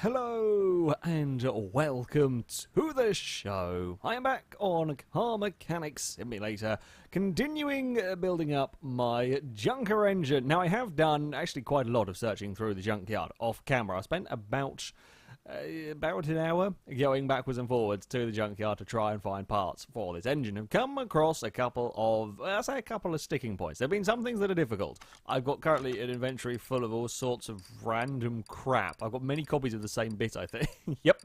Hello and welcome to the show. I am back on Car Mechanics Simulator, continuing building up my junker engine. Now I have done actually quite a lot of searching through the junkyard off camera. I spent about an hour going backwards and forwards to the junkyard to try and find parts for this engine. I've come across a couple of sticking points. There have been some things that are difficult. I've got currently an inventory full of all sorts of random crap. I've got many copies of the same bit, I think. Yep,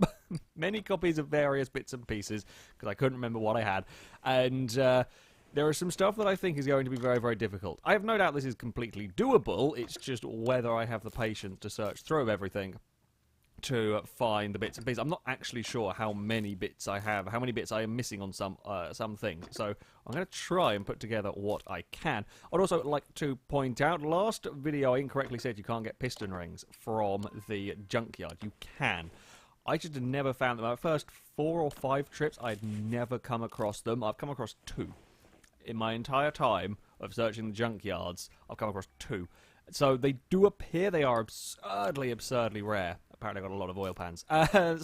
many copies of various bits and pieces because I couldn't remember what I had. And there is some stuff that I think is going to be very, very difficult. I have no doubt this is completely doable. It's just whether I have the patience to search through everything to find the bits and pieces. I'm not actually sure how many bits I have, how many bits I am missing on some things. So I'm going to try and put together what I can. I'd also like to point out, last video I incorrectly said you can't get piston rings from the junkyard. You can. I just never found them. My first 4 or 5 trips, I'd never come across them. I've come across 2. In my entire time of searching the junkyards, I've come across 2. So they do appear they are absurdly rare. Apparently I've got a lot of oil pans.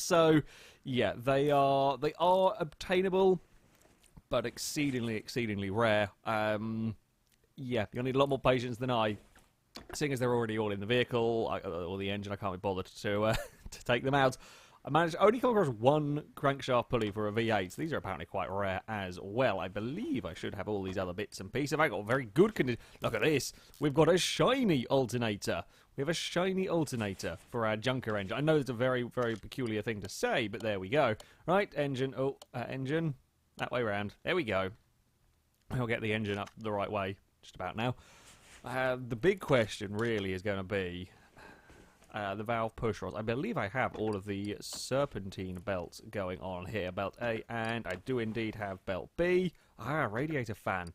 So, yeah, they are obtainable, but exceedingly rare. Yeah, you'll need a lot more patience than I. Seeing as they're already all in the vehicle, or the engine, I can't be bothered to take them out. I managed to only come across 1 crankshaft pulley for a V8. These are apparently quite rare as well. I believe I should have all these other bits and pieces. I've got very good condition. Look at this. We've got a shiny alternator. We have a shiny alternator for our junker engine. I know it's a very, very peculiar thing to say, but there we go. Right, engine. Oh, engine. That way round. There we go. I'll get the engine up the right way just about now. The big question really is going to be the valve push rods. I believe I have all of the serpentine belts going on here. Belt A, and I do indeed have belt B. Radiator fan.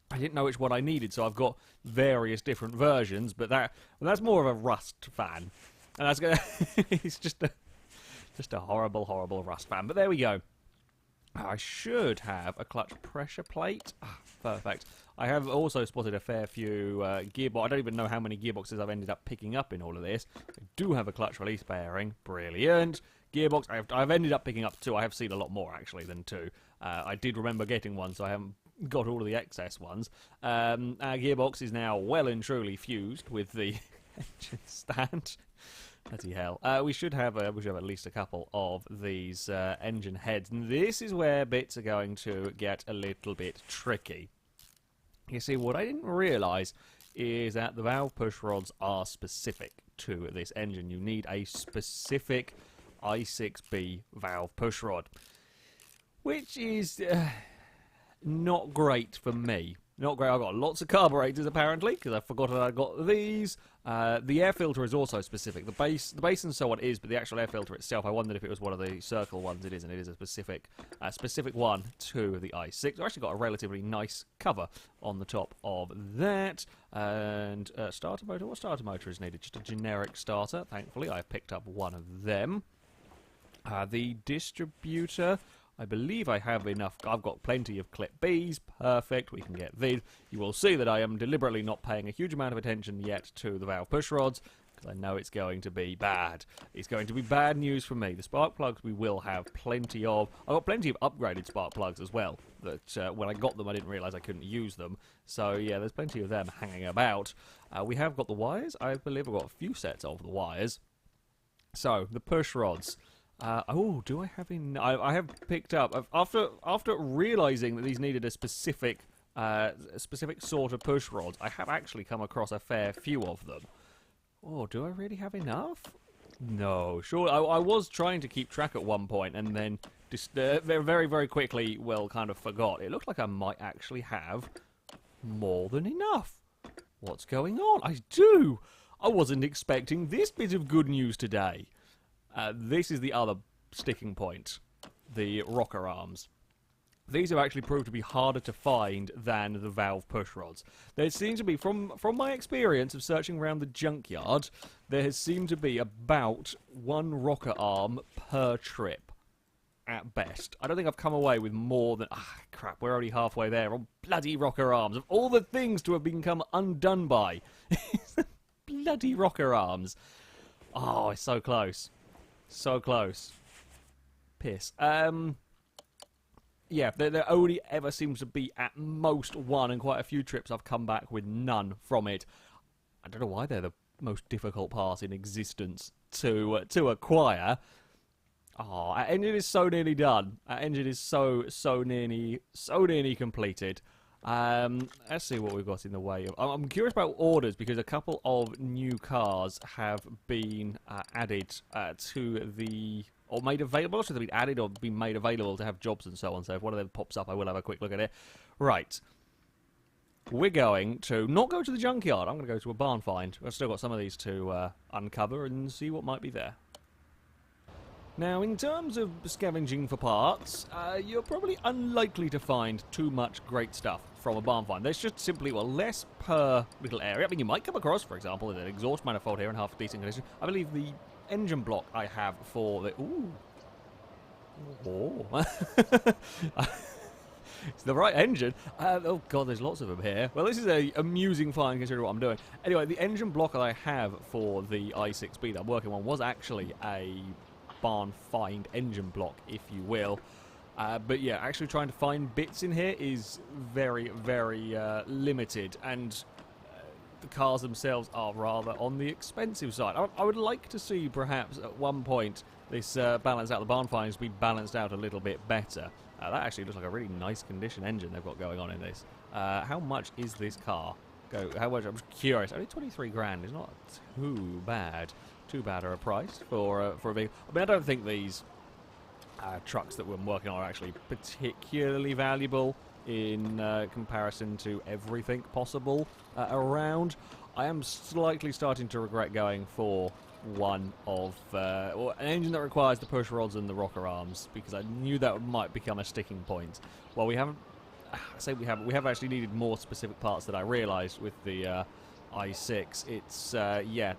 I didn't know which one I needed, so I've got various different versions, but that's more of a rust fan. And that's gonna it's just a horrible rust fan. But there we go. I should have a clutch pressure plate. Perfect. I have also spotted a fair few gearbox. I don't even know how many gearboxes I've ended up picking up in all of this. I do have a clutch release bearing. Brilliant. Gearbox, I've ended up picking up 2. I have seen a lot more, actually, than 2. I did remember getting one, so I haven't got all of the excess ones. Our gearbox is now well and truly fused with the engine stand. Bloody hell. We should have at least a couple of these engine heads. And this is where bits are going to get a little bit tricky. You see, what I didn't realise is that the valve push rods are specific to this engine. You need a specific I6B valve push rod, which is not great for me. Not great. I've got lots of carburetors apparently because I forgot that I got these. The air filter is also specific. The base and so on is, but the actual air filter itself, I wondered if it was one of the circle ones. It isn't. It is a specific one to the i6. I've actually got a relatively nice cover on the top of that. And starter motor. What starter motor is needed? Just a generic starter. Thankfully, I picked up one of them. The distributor. I believe I have enough. I've got plenty of clip Bs. Perfect. We can get these. You will see that I am deliberately not paying a huge amount of attention yet to the valve push rods because I know it's going to be bad. It's going to be bad news for me. The spark plugs we will have plenty of. I've got plenty of upgraded spark plugs as well. That when I got them, I didn't realise I couldn't use them. So yeah, there's plenty of them hanging about. We have got the wires. I believe I've got a few sets of the wires. So the push rods. Do I have enough? I have picked up after realising that these needed a specific sort of push rods. I have actually come across a fair few of them. Oh, do I really have enough? No, sure. I was trying to keep track at one point, and then just very quickly, kind of forgot. It looked like I might actually have more than enough. What's going on? I do. I wasn't expecting this bit of good news today. This is the other sticking point, the rocker arms. These have actually proved to be harder to find than the valve push rods. There seems to be, from my experience of searching around the junkyard, there has seemed to be about 1 rocker arm per trip, at best. I don't think I've come away with more than... crap, we're already halfway there on bloody rocker arms. Of all the things to have become undone by, bloody rocker arms. Oh, it's so close. So close. Piss. Yeah, there only ever seems to be at most one, and quite a few trips I've come back with none from it. I don't know why they're the most difficult parts in existence to acquire. Oh, our engine is so nearly done. Our engine is so nearly completed. Let's see what we've got in the way of. I'm curious about orders because a couple of new cars have been added to the, or made available. Should they be added or been made available to have jobs and so on? So if one of them pops up, I will have a quick look at it. Right. We're going to not go to the junkyard. I'm going to go to a barn find. I've still got some of these to uncover and see what might be there. Now, in terms of scavenging for parts, you're probably unlikely to find too much great stuff from a barn find. There's just simply, well, less per little area. I mean, you might come across, for example, an exhaust manifold here in half decent condition. I believe the engine block I have for the... Ooh. Oh. It's the right engine. Oh, God, there's lots of them here. Well, this is a amusing find considering what I'm doing. Anyway, the engine block that I have for the i6B that I'm working on was actually a barn find engine block, if you will. But yeah, actually trying to find bits in here is very limited, and the cars themselves are rather on the expensive side. I would like to see perhaps at one point this balance out the barn finds be balanced out a little bit better. That actually looks like a really nice condition engine they've got going on in this. How much is this car? How much? I'm just curious. Only 23 grand is not too bad. Too bad a price for a vehicle. I mean, I don't think these trucks that we're working on are actually particularly valuable in comparison to everything possible around. I am slightly starting to regret going for one of or an engine that requires the push rods and the rocker arms, because I knew that might become a sticking point. Well, we haven't. I say we have actually needed more specific parts that I realised with the i6. It's yeah.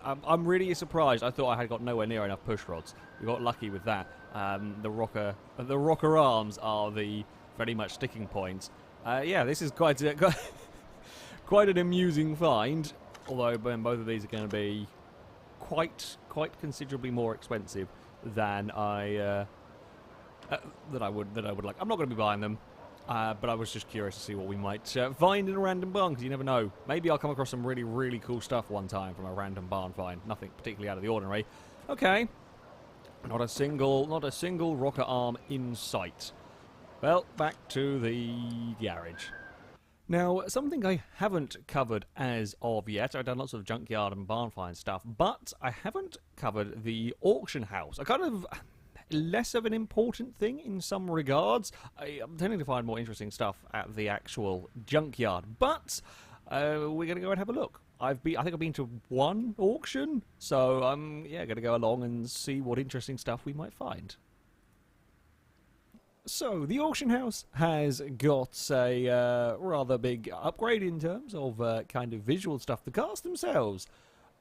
I'm really surprised. I thought I had got nowhere near enough push rods. We got lucky with that. The rocker arms are the very much sticking point. Yeah, this is quite an amusing find. Although both of these are going to be quite considerably more expensive than I would like. I'm not going to be buying them. But I was just curious to see what we might find in a random barn, because you never know. Maybe I'll come across some really cool stuff one time from a random barn find. Nothing particularly out of the ordinary. Okay. Not a single rocker arm in sight. Well, back to the garage. Now, something I haven't covered as of yet, I've done lots of junkyard and barn find stuff, but I haven't covered the auction house. I kind of... less of an important thing in some regards. I'm tending to find more interesting stuff at the actual junkyard, but we're going to go and have a look. I think I've been to one auction, so I'm going to go along and see what interesting stuff we might find. So, the auction house has got a rather big upgrade in terms of kind of visual stuff. The cars themselves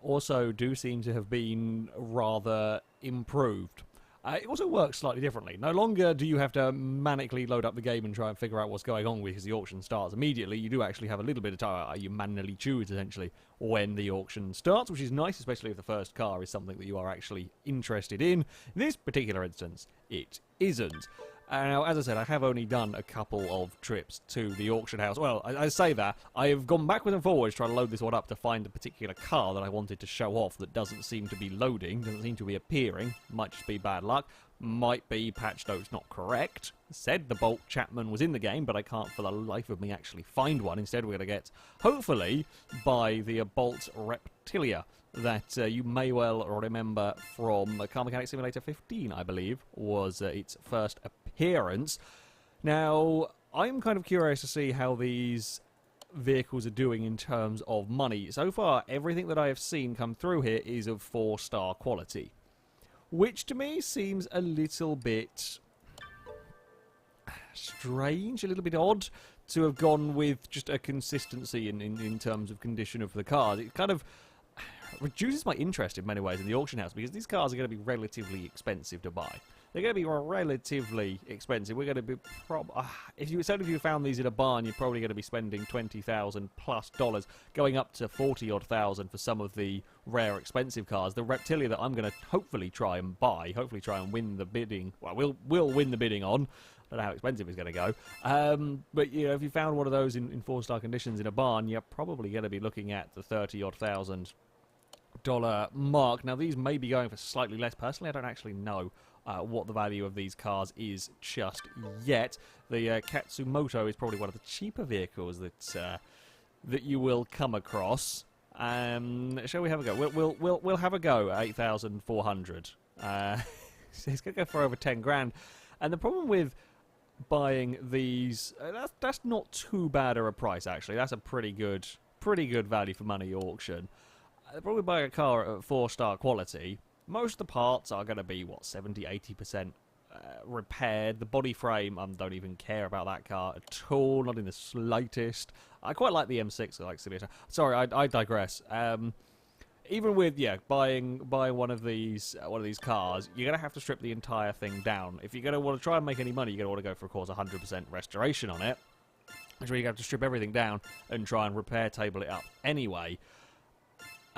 also do seem to have been rather improved. It also works slightly differently. No longer do you have to manically load up the game and try and figure out what's going on because the auction starts immediately. You do actually have a little bit of time. You manually choose, essentially, when the auction starts, which is nice, especially if the first car is something that you are actually interested in. In this particular instance, it isn't. Now, as I said, I have only done a couple of trips to the auction house. Well, I say that. I have gone backwards and forwards trying to load this one up to find a particular car that I wanted to show off that doesn't seem to be loading, doesn't seem to be appearing. Might just be bad luck. Might be patch notes not correct. Said the Bolt Chapman was in the game, but I can't for the life of me actually find one. Instead, we're going to get, hopefully, by the Bolt Reptilia that you may well remember from Car Mechanic Simulator 15, I believe, was its first appearance. Now, I'm kind of curious to see how these vehicles are doing in terms of money. So far, everything that I have seen come through here is of 4-star quality, which to me seems a little bit strange, a little bit odd to have gone with just a consistency in terms of condition of the cars. It kind of reduces my interest in many ways in the auction house, because these cars are going to be relatively expensive to buy. they're going to be relatively expensive. We're going to be if you found these in a barn, you're probably going to be spending $20,000 plus, going up to 40-odd thousand for some of the rare expensive cars. The Reptilia that I'm going to hopefully try and buy, hopefully try and win the bidding. Well, we'll win the bidding on. I don't know how expensive it's going to go. But you know, if you found one of those in 4-star conditions in a barn, you're probably going to be looking at the $30-odd thousand mark. Now, these may be going for slightly less. Personally, I don't actually know what the value of these cars is just yet. The Katsumoto is probably one of the cheaper vehicles that you will come across. Shall we have a go? We'll have a go at 8,400. It's going to go for over 10 grand. And the problem with buying these, that's not too bad of a price actually. That's a pretty good value for money auction. Probably buying a car at 4-star quality. Most of the parts are going to be what, 70-80% repaired. The body frame, I don't even care about that car at all, not in the slightest. I quite like the M6, like Simulator. Sorry, I digress. Even with buying one of these cars, you're gonna have to strip the entire thing down. If you're gonna want to try and make any money, you're gonna want to go for, of course, 100% restoration on it. Which means you have to strip everything down and try and repair table it up anyway.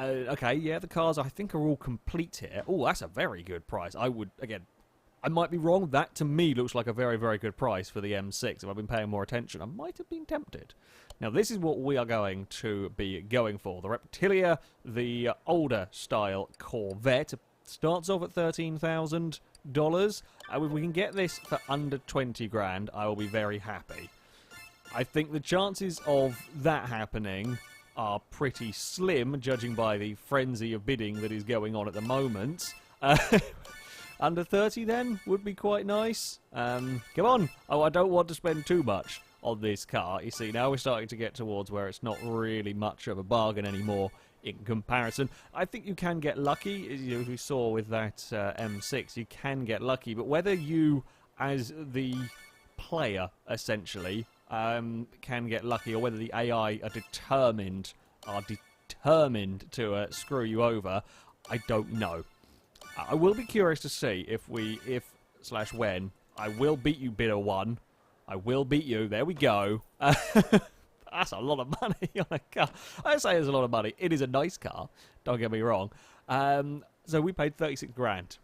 Okay, yeah, the cars I think are all complete here. Oh, that's a very good price. I might be wrong. That to me looks like a very, very good price for the M6. If I've been paying more attention, I might have been tempted. Now, this is what we are going to be going for. The Reptilia, the older style Corvette, starts off at $13,000. If we can get this for under 20 grand, I will be very happy. I think the chances of that happening are pretty slim, judging by the frenzy of bidding that is going on at the moment. Under 30 then would be quite nice. Come on. Oh, I don't want to spend too much on this car. You see, now we're starting to get towards where it's not really much of a bargain anymore in comparison. I think you can get lucky, as we saw with that M6. You can get lucky, but whether you, as the player, essentially, can get lucky, or whether the AI are determined to screw you over, I don't know. I will be curious to see if/when I will beat you, bidder one. I will beat you. There we go. That's a lot of money on a car. I say it's a lot of money. It is a nice car. Don't get me wrong. So we paid 36 grand,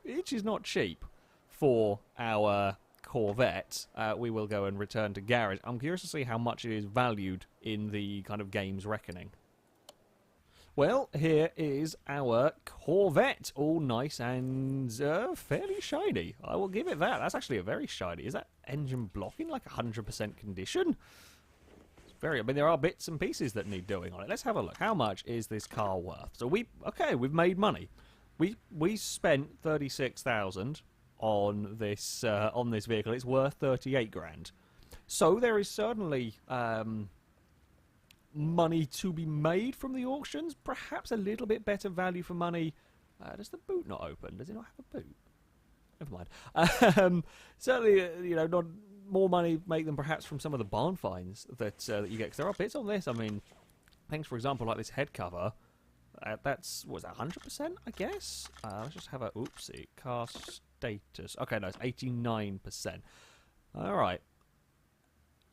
which is not cheap for our Corvette. We will go and return to garage. I'm curious to see how much it is valued in the kind of game's reckoning. Well, here is our Corvette, all nice and fairly shiny. I will give it that. That's actually a very shiny. Is that engine block in like 100% condition? It's very. I mean, there are bits and pieces that need doing on it. Let's have a look. How much is this car worth? So we've made money. We spent 36,000 on this vehicle. It's worth 38 grand. So there is certainly money to be made from the auctions. Perhaps a little bit better value for money. Does the boot not open? Does it not have a boot? Never mind. Certainly, not more money make them perhaps from some of the barn finds that you get. Because there are bits on this. I mean, things, for example, like this head cover. That's, was that 100%? I guess. Let's just have a oopsie. Car status. Okay, no, it's 89%. All right.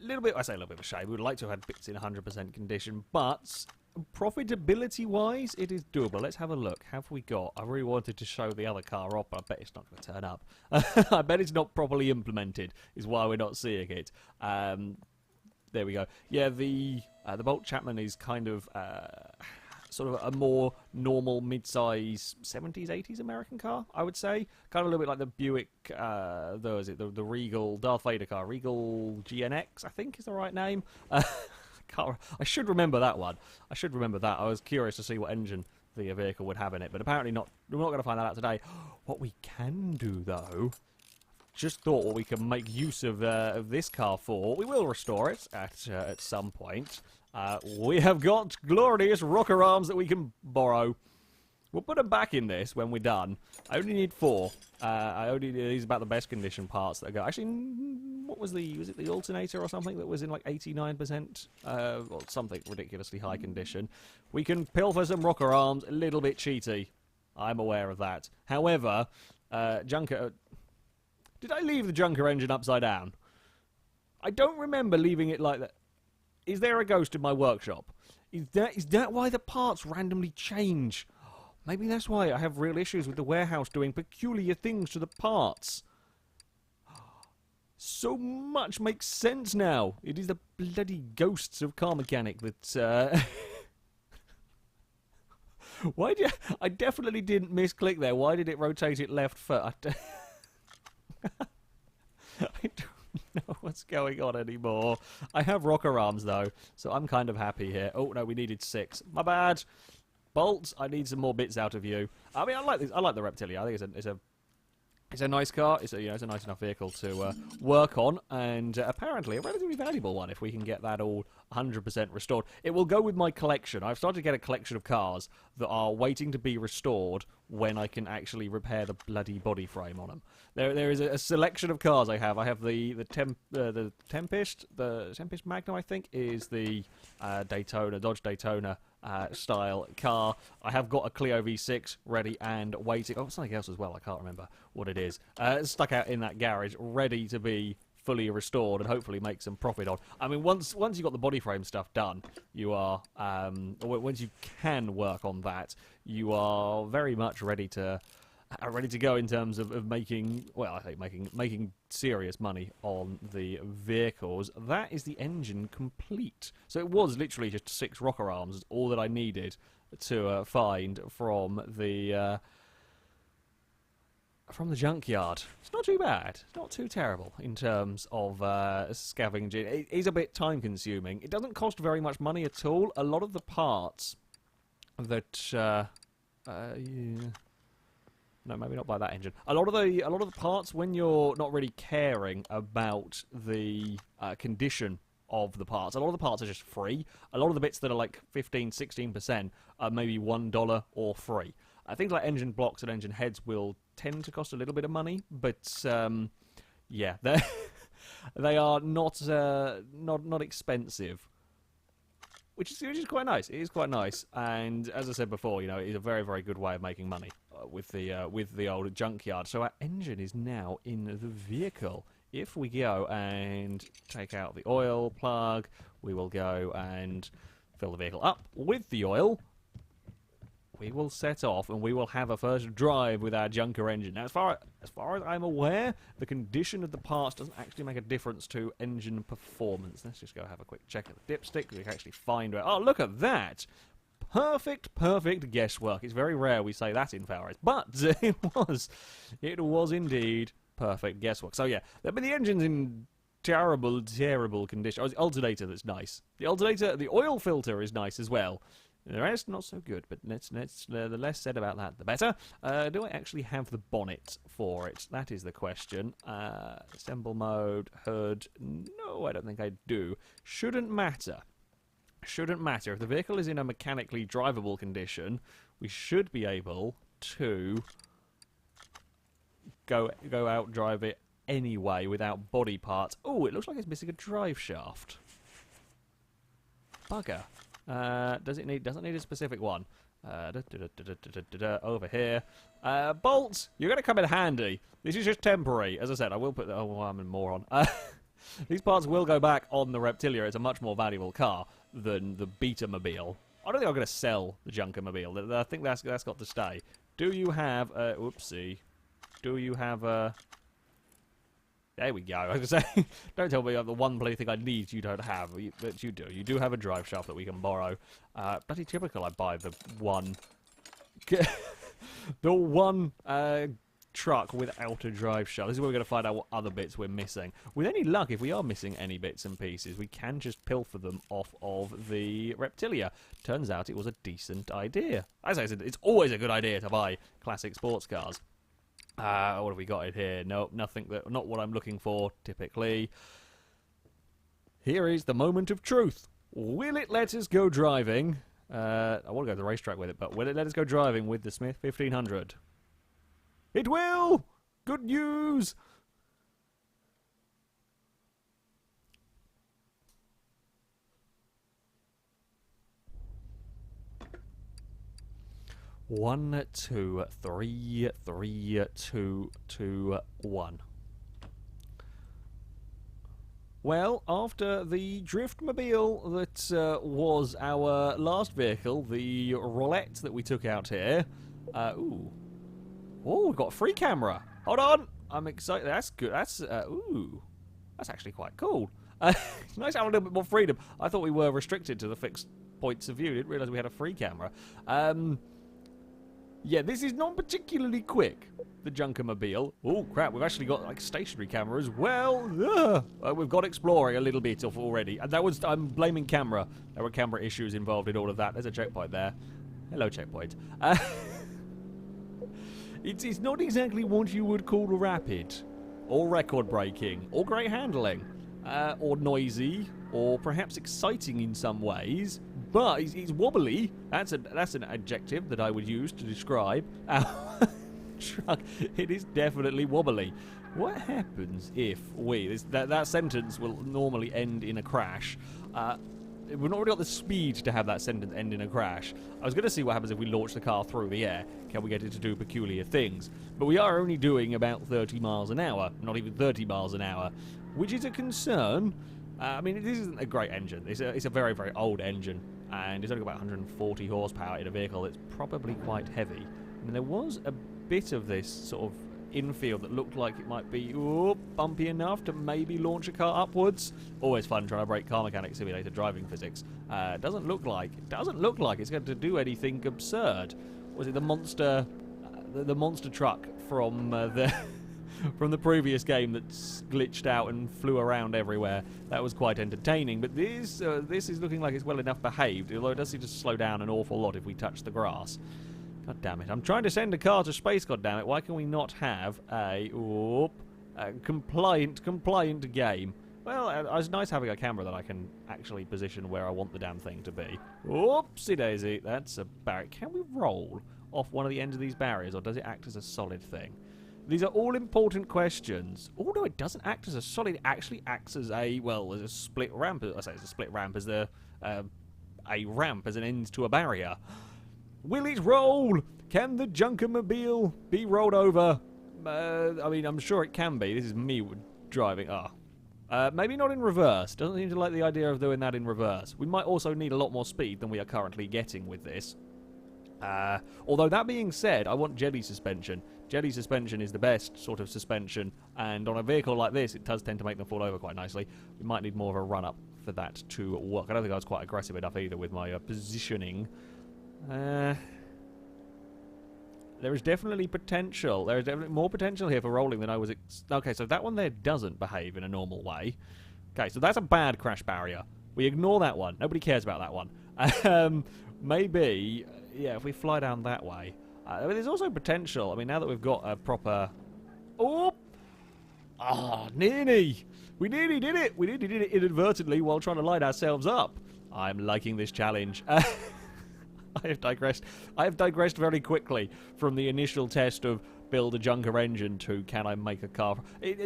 I say a little bit of a shame. We would like to have had bits in 100% condition, but profitability-wise, it is doable. Let's have a look. Have we got? I really wanted to show the other car off, but I bet it's not going to turn up. I bet it's not properly implemented, is why we're not seeing it. There we go. Yeah, the Bolt Chapman is kind of sort of a more normal mid-size 70s, 80s American car, I would say. Kind of a little bit like the Buick, the Regal Darth Vader car, Regal GNX, I think is the right name. I should remember that one. I should remember that. I was curious to see what engine the vehicle would have in it, but apparently not. We're not going to find that out today. What we can do, though, just thought what we can make use of this car for. We will restore it at some point. We have got glorious rocker arms that we can borrow. We'll put them back in this when we're done. I only need 4. These are about the best condition parts that go. Actually, what was it the alternator or something that was in like 89%? Or something ridiculously high condition. We can pilfer some rocker arms, a little bit cheaty. I'm aware of that. However, Junker... Did I leave the junker engine upside down? I don't remember leaving it like that. Is there a ghost in my workshop? Is that why the parts randomly change? Maybe that's why I have real issues with the warehouse doing peculiar things to the parts. So much makes sense now. It is the bloody ghosts of Car Mechanic that... Why did I definitely didn't misclick there. Why did it rotate it left first? I don't know what's going on anymore. I have rocker arms though, so I'm kind of happy here. Oh no, we needed 6. My bad. Bolts, I need some more bits out of you. I mean, I like this. I like the Reptilia. I think it's a nice car. It's a nice enough vehicle to work on, and apparently a relatively valuable one if we can get that all 100% restored. It will go with my collection. I've started to get a collection of cars that are waiting to be restored when I can actually repair the bloody body frame on them. There is a selection of cars I have. I have the Tempest, the Tempest Magnum, I think, is the Dodge Daytona style car. I have got a Clio V6 ready and waiting. Oh, something else as well. I can't remember what it is. Stuck out in that garage, ready to be fully restored and hopefully make some profit on. I mean, once you've got the body frame stuff done, you are once you can work on that, you are very much ready to go in terms of making, well, I think making serious money on the vehicles. That is the engine complete. So it was literally just 6 rocker arms, all that I needed to find from the junkyard. It's not too bad. It's not too terrible in terms of scavenging. It is a bit time consuming. It doesn't cost very much money at all. A lot of the parts that yeah. No, maybe not by that engine. A lot of the parts, when you're not really caring about the condition of the parts, a lot of the parts are just free. A lot of the bits that are like 15, 16% are maybe $1 or free. Things like engine blocks and engine heads will tend to cost a little bit of money, but yeah, they are not expensive. Which is quite nice. It is quite nice, and as I said before, you know, it is a very, very good way of making money with the old junkyard. So our engine is now in the vehicle. If we go and take out the oil plug, we will go and fill the vehicle up with the oil. We will set off and we will have a first drive with our junker engine. Now, as far as I'm aware, the condition of the parts doesn't actually make a difference to engine performance. Let's just go have a quick check of the dipstick. We can actually find where... Oh, look at that! Perfect guesswork. It's very rare we say that in FailRace, but it was indeed perfect guesswork. So yeah, but the engine's in terrible condition. Oh, it's the alternator that's nice. The oil filter is nice as well. The rest, not so good, but the less said about that, the better. Do I actually have the bonnet for it? That is the question. Assemble mode, hood. No, I don't think I do. Shouldn't matter. Shouldn't matter. If the vehicle is in a mechanically drivable condition, we should be able to go out drive it anyway without body parts. Oh, it looks like it's missing a drive shaft. Bugger. Doesn't need a specific one. Over here. Bolts, you're going to come in handy. This is just temporary. As I said, I will put... Oh, I'm a moron. These parts will go back on the Reptilia. It's a much more valuable car than the Beatamobile. I don't think I'm going to sell the Junkermobile. I think that's got to stay. Do you have... Whoopsie. Do you have a... There we go. I was going to say, don't tell me the one bloody thing I need you don't have, but you do. You do have a drive shaft that we can borrow. Bloody typical, I buy the one... the one truck without a drive shaft. This is where we're going to find out what other bits we're missing. With any luck, if we are missing any bits and pieces, we can just pilfer them off of the Reptilia. Turns out it was a decent idea. As I said, it's always a good idea to buy classic sports cars. What have we got in here? Nope, nothing. Not what I'm looking for, typically. Here is the moment of truth. Will it let us go driving? I want to go to the racetrack with it, but will it let us go driving with the Smith 1500? It will! Good news! One, two, three, 2, 2, 1. Well, after the Driftmobile that was our last vehicle, the Rolex that we took out here. Ooh. Oh, we've got a free camera. Hold on. I'm excited. That's good. That's, ooh. That's actually quite cool. It's nice to have a little bit more freedom. I thought we were restricted to the fixed points of view. Didn't realise we had a free camera. Yeah, this is not particularly quick, the Junkermobile. Oh, crap, we've actually got, like, stationary camera as well. We've got exploring a little bit off already. And that was, I'm blaming camera. There were camera issues involved in all of that. There's a checkpoint there. Hello, checkpoint. It's not exactly what you would call rapid, or record-breaking, or great handling, or noisy, or perhaps exciting in some ways. But it's wobbly. That's an adjective that I would use to describe our truck. It is definitely wobbly. What happens if that sentence will normally end in a crash. We've not really got the speed to have that sentence end in a crash. I was going to see what happens if we launch the car through the air. Can we get it to do peculiar things? But we are only doing about 30 miles an hour. Not even 30 miles an hour. Which is a concern. I mean, this isn't a great engine. It's a very, very old engine. And it's only got about 140 horsepower in a vehicle that's probably quite heavy. And there was a bit of this sort of infield that looked like it might be bumpy enough to maybe launch a car upwards. Always fun trying to break Car Mechanic Simulator driving physics. Doesn't look like it's going to do anything absurd. Was it the monster, the monster truck from from the previous game that glitched out and flew around everywhere? That was quite entertaining, but this is looking like it's well enough behaved, although it does seem to slow down an awful lot if we touch the grass. God damn it. I'm trying to send a car to space, god damn it. Why can we not have a compliant game? Well, it's nice having a camera that I can actually position where I want the damn thing to be. Oopsie daisy. That's a barrier. Can we roll off one of the ends of these barriers, or does it act as a solid thing? These are all important questions. Oh, no, it doesn't act as a solid. It actually acts as a, well, as a split ramp. I say it's a split ramp as a ramp as an end to a barrier. Will it roll? Can the Junkermobile be rolled over? I mean, I'm sure it can be. This is me driving. Maybe not in reverse. Doesn't seem to like the idea of doing that in reverse. We might also need a lot more speed than we are currently getting with this. Although that being said, I want jelly suspension. Jelly suspension is the best sort of suspension, and on a vehicle like this, it does tend to make them fall over quite nicely. We might need more of a run-up for that to work. I don't think I was quite aggressive enough either with my positioning. There is definitely potential. There is definitely more potential here for rolling than I was... Okay, so that one there doesn't behave in a normal way. Okay, so that's a bad crash barrier. We ignore that one. Nobody cares about that one. Maybe... Yeah, if we fly down that way. I mean, there's also potential. I mean, now that we've got a proper... Oh! Ah, nearly! We nearly did it! We nearly did it inadvertently while trying to line ourselves up. I'm liking this challenge. I have digressed very quickly from the initial test of build a junker engine to can I make a car.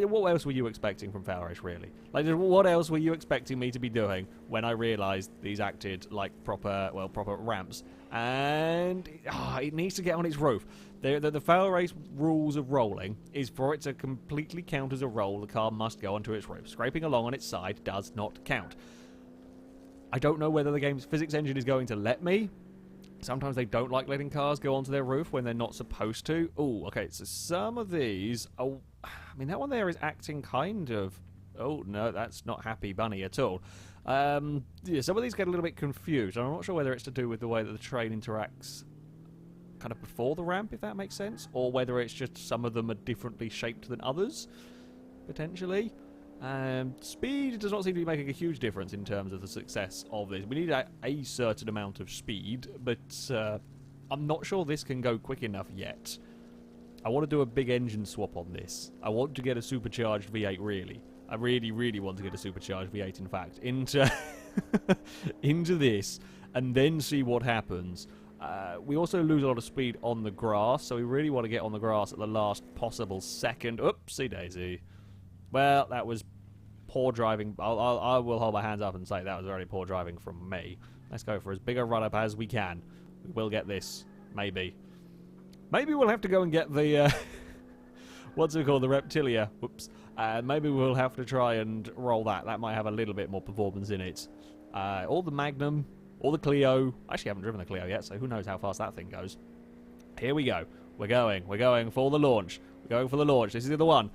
What else were you expecting from FailRace, really? Like, what else were you expecting me to be doing when I realised these acted like proper ramps? And it needs to get on its roof. The FailRace rules of rolling is for it to completely count as a roll, the car must go onto its roof. Scraping along on its side does not count. I don't know whether the game's physics engine is going to let me. Sometimes they don't like letting cars go onto their roof when they're not supposed to. Oh, okay, so some of these... Oh, I mean, that one there is acting kind of... Oh, no, that's not Happy Bunny at all. Yeah, some of these get a little bit confused. I'm not sure whether it's to do with the way that the train interacts kind of before the ramp, if that makes sense, or whether it's just some of them are differently shaped than others, potentially. Speed does not seem to be making a huge difference in terms of the success of this. We need a certain amount of speed, but I'm not sure this can go quick enough yet. I want to do a big engine swap on this. I want to get a supercharged V8, really. I really, really want to get a supercharged V8, in fact, into into this, and then see what happens. We also lose a lot of speed on the grass, so we really want to get on the grass at the last possible second. Oopsie daisy. Well, that was poor driving. I will hold my hands up and say that was very poor driving from me. Let's go for as big a run-up as we can. We will get this. Maybe. Maybe we'll have to go and get the... what's it called? The Reptilia. Whoops. Maybe we'll have to try and roll that. That might have a little bit more performance in it. Or the Magnum, or the Clio. I actually haven't driven the Clio yet, so who knows how fast that thing goes. Here we go. We're going for the launch. We're going for the launch. This is the one.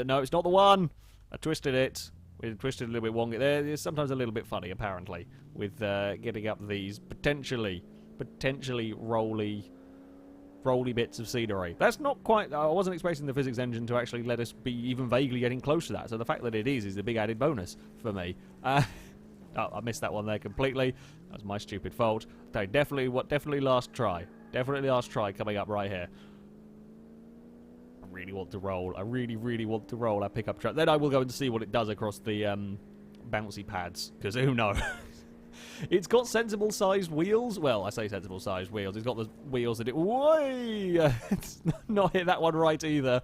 No, it's not the one. I twisted it. We twisted a little bit wonky there. It's sometimes a little bit funny, apparently, with getting up these potentially rolly bits of scenery. That's not quite... I wasn't expecting the physics engine to actually let us be even vaguely getting close to that, so the fact that it is a big added bonus for me. Oh, I missed that one there completely. That was my stupid fault. Okay, definitely last try. Definitely last try coming up right here. I really want to roll. I really want to roll our pickup truck. Then I will go and see what it does across the bouncy pads, because who knows? It's got sensible-sized wheels. Well, I say sensible-sized wheels. It's got the wheels that it... Way! It's not hit that one right either.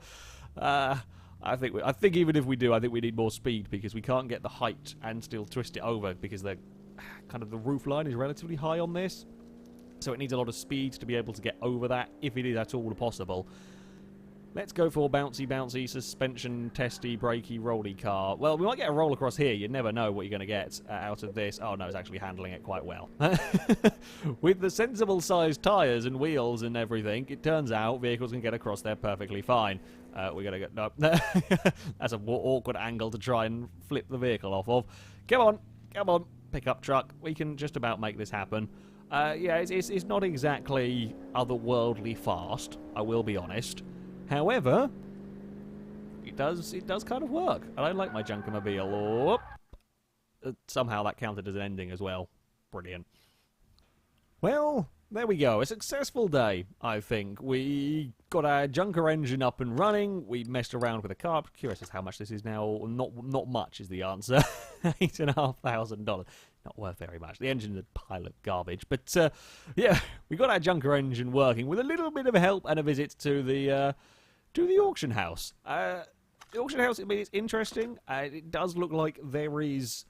I think even if we do, I think we need more speed, because we can't get the height and still twist it over, because the roof line is relatively high on this. So it needs a lot of speed to be able to get over that, if it is at all possible. Let's go for bouncy, suspension, testy, brakey, rolly car. Well, we might get a roll across here. You never know what you're going to get out of this. Oh, no, it's actually handling it quite well. With the sensible-sized tyres and wheels and everything, it turns out vehicles can get across there perfectly fine. We're going to get... No. That's an awkward angle to try and flip the vehicle off of. Come on, pickup truck. We can just about make this happen. Yeah, it's not exactly otherworldly fast, I will be honest. However, it does kind of work. And I like my Junkermobile. Somehow that counted as an ending as well. Brilliant. Well, there we go. A successful day, I think. We got our Junker engine up and running. We messed around with the car. I'm curious as how much this is now. Not much is the answer. $8,500. Not worth very much. The engine's a pile of garbage. But, yeah, we got our Junker engine working with a little bit of help and a visit to the auction house. The auction house, I mean, it's interesting. It does look like there is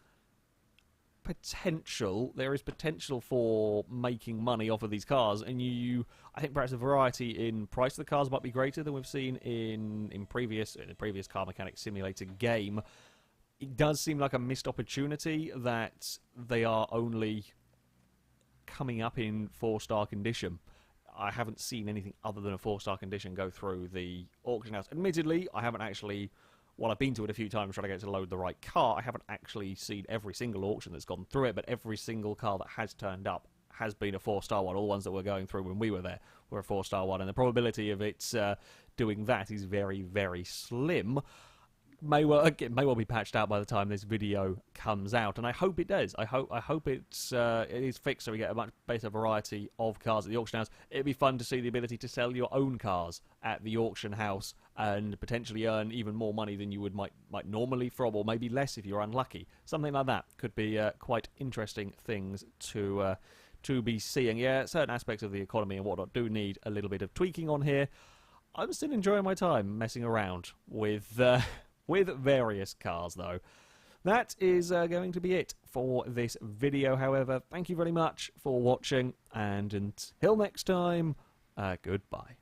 potential. There is potential for making money off of these cars, and I think perhaps the variety in price of the cars might be greater than we've seen in the previous car mechanic simulator game. It does seem like a missed opportunity that they are only coming up in 4-star condition. I haven't seen anything other than a 4-star condition go through the auction house. Admittedly, I haven't actually, while I've been to it a few times trying to get to load the right car, I haven't actually seen every single auction that's gone through it, but every single car that has turned up has been a 4-star one. All the ones that were going through when we were there were a 4-star one, and the probability of it doing that is very, very slim. May well be patched out by the time this video comes out, and I hope it does. I hope it is fixed so we get a much better variety of cars at the auction house. It'd be fun to see the ability to sell your own cars at the auction house and potentially earn even more money than you might normally from, or maybe less if you're unlucky. Something like that could be quite interesting things to be seeing. Yeah, certain aspects of the economy and whatnot do need a little bit of tweaking on here. I'm still enjoying my time messing around with various cars, though. That is going to be it for this video, however. Thank you very much for watching, and until next time, goodbye.